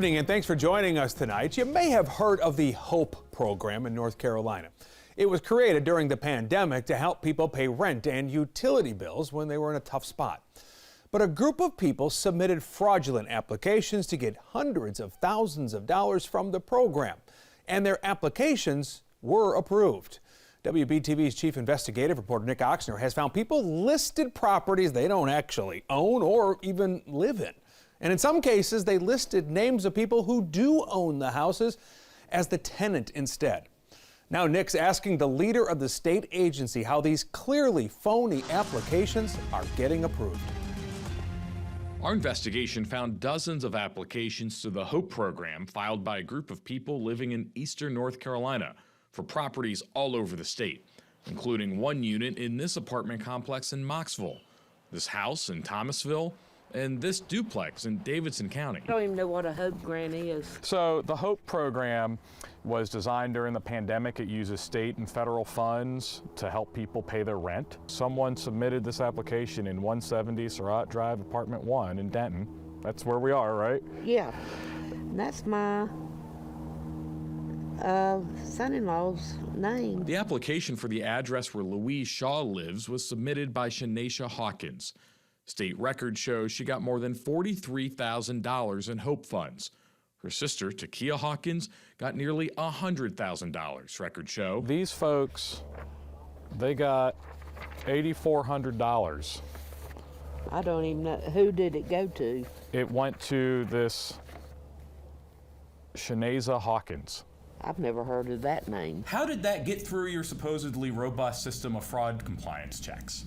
Evening, and thanks for joining us tonight. You may have heard of the HOPE program in North Carolina. It was created during the pandemic to help people pay rent and utility bills when they were in a tough spot. But a group of people submitted fraudulent applications to get hundreds of thousands of dollars from the program, and their applications were approved. WBTV's chief investigative reporter Nick Oxner has found people listed properties they don't actually own or even live in. And in some cases, they listed names of people who do own the houses as the tenant instead. Now Nick's asking the leader of the state agency how these clearly phony applications are getting approved. Our investigation found dozens of applications to the HOPE program filed by a group of people living in eastern North Carolina for properties all over the state, including one unit in this apartment complex in Mocksville, this house in Thomasville, and this duplex in Davidson County. I don't even know what a HOPE grant is. So the HOPE program was designed during the pandemic. It uses state and federal funds to help people pay their rent. Someone submitted this application in 170 Surratt Drive, Apartment 1 in Denton. That's where we are, right? Yeah, that's my son-in-law's name. The application for the address where Louise Shaw lives was submitted by Shanesha Hawkins. State records show she got more than $43,000 in HOPE funds. Her sister, Takia Hawkins, got nearly $100,000, records show. These folks, they got $8,400. I don't even know. Who did it go to? It went to this Shanesha Hawkins. I've never heard of that name. How did that get through your supposedly robust system of fraud compliance checks?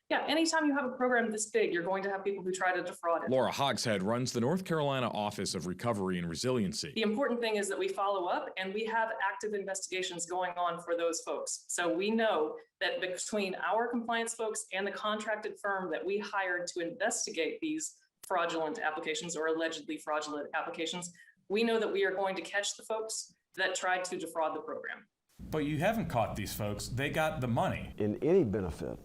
Yeah, anytime you have a program this big, you're going to have people who try to defraud it. Laura Hogshead runs the North Carolina Office of Recovery and Resiliency. The important thing is that we follow up and we have active investigations going on for those folks. So we know that between our compliance folks and the contracted firm that we hired to investigate these fraudulent applications or allegedly fraudulent applications, we know that we are going to catch the folks that tried to defraud the program. But you haven't caught these folks. They got the money. In any benefit,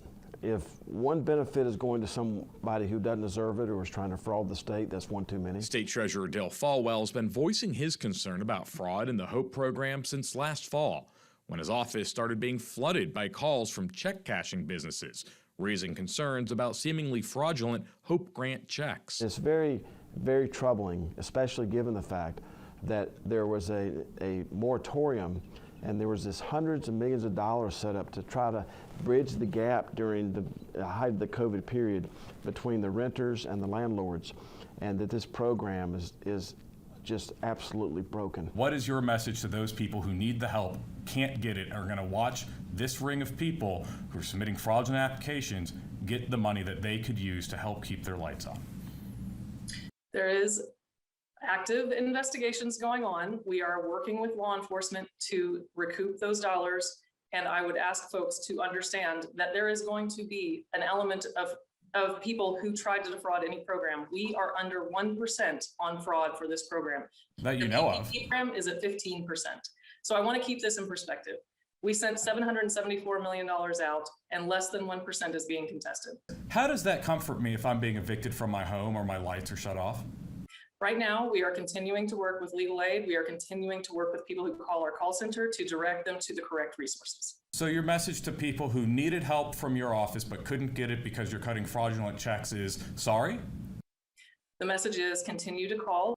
if one benefit is going to somebody who doesn't deserve it or is trying to fraud the state, that's one too many. State Treasurer Dale Falwell has been voicing his concern about fraud in the HOPE program since last fall, when his office started being flooded by calls from check cashing businesses, raising concerns about seemingly fraudulent HOPE grant checks. It's very, very troubling, especially given the fact that there was a moratorium and there was this hundreds of millions of dollars set up to try to bridge the gap during the height of the COVID period between the renters and the landlords, and that this program is just absolutely broken. What is your message to those people who need the help, can't get it, are going to watch this ring of people who are submitting fraudulent applications get the money that they could use to help keep their lights on? There is active investigations going on. We are working with law enforcement to recoup those dollars. And I would ask folks to understand that there is going to be an element of people who tried to defraud any program. We are under 1% on fraud for this program. That you know of. The program is at 15%. So I want to keep this in perspective. We sent $774 million out and less than 1% is being contested. How does that comfort me if I'm being evicted from my home or my lights are shut off? Right now, we are continuing to work with legal aid. We are continuing to work with people who call our call center to direct them to the correct resources. So your message to people who needed help from your office but couldn't get it because you're cutting fraudulent checks is sorry? The message is continue to call.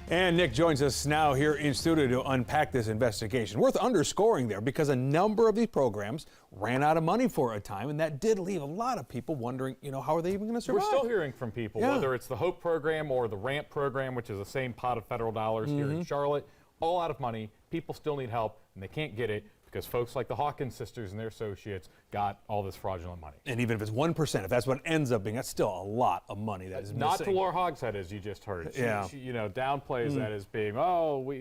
And Nick joins us now here in studio to unpack this investigation. Worth underscoring there because a number of these programs ran out of money for a time, and that did leave a lot of people wondering, how are they even going to survive? We're still hearing from people, whether it's the HOPE program or the RAMP program, which is the same pot of federal dollars here in Charlotte, all out of money. People still need help, and they can't get it because folks like the Hawkins sisters and their associates got all this fraudulent money. And even if it's 1%, if that's what it ends up being, that's still a lot of money that is missing. Not to Laura Hogshead, as you just heard. She downplays that as being,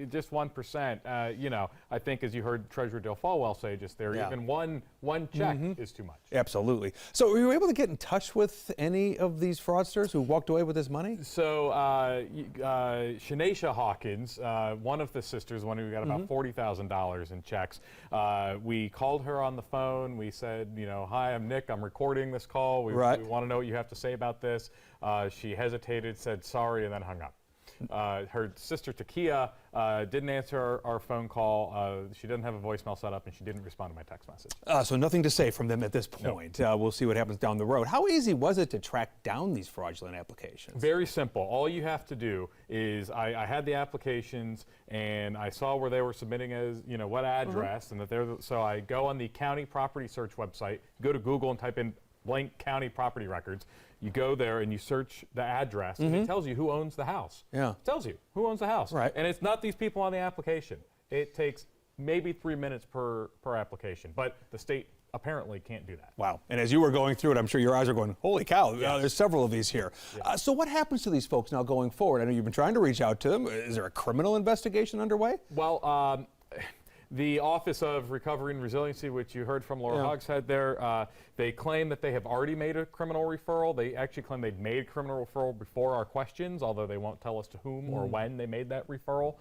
just 1%. I think as you heard Treasurer Dale Falwell say just there, even one check is too much. Absolutely. So were you able to get in touch with any of these fraudsters who walked away with this money? So Shanesha Hawkins, one of the sisters, one who got about $40,000 in checks, We called her on the phone. We said, you know, hi, I'm Nick. I'm recording this call. We Right. want to know what you have to say about this. She hesitated, said sorry, and then hung up. Her sister Takia didn't answer our phone call. She didn't have a voicemail set up, and she didn't respond to my text message. So nothing to say from them at this point. We'll see what happens down the road. How easy was it to track down these fraudulent applications? Very simple. All you have to do is I had the applications and I saw where they were submitting as, you know, what address, and that so I go on the county property search website, go to Google and type in blank county property records. You go there and you search the address, and it tells you who owns the house. Yeah. It tells you who owns the house. Right. And it's not these people on the application. It takes maybe 3 minutes per application, but the state apparently can't do that. Wow. And as you were going through it, I'm sure your eyes are going, holy cow, there's several of these here. So what happens to these folks now going forward? I know you've been trying to reach out to them. Is there a criminal investigation underway? Well, the Office of Recovery and Resiliency, which you heard from Laura Hogshead there, they claim that they have already made a criminal referral. They actually claim they'd made a criminal referral before our questions, although they won't tell us to whom or when they made that referral.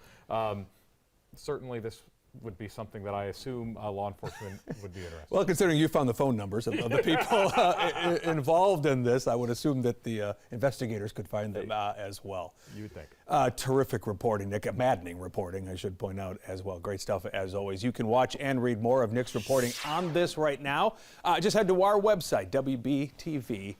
Certainly this would be something that I assume law enforcement would be interested in. Well, considering you found the phone numbers of the people involved in this, I would assume that the investigators could find them as well. You would think. Terrific reporting, Nick. Maddening reporting, I should point out as well. Great stuff as always. You can watch and read more of Nick's reporting on this right now. Just head to our website, WBTV.com.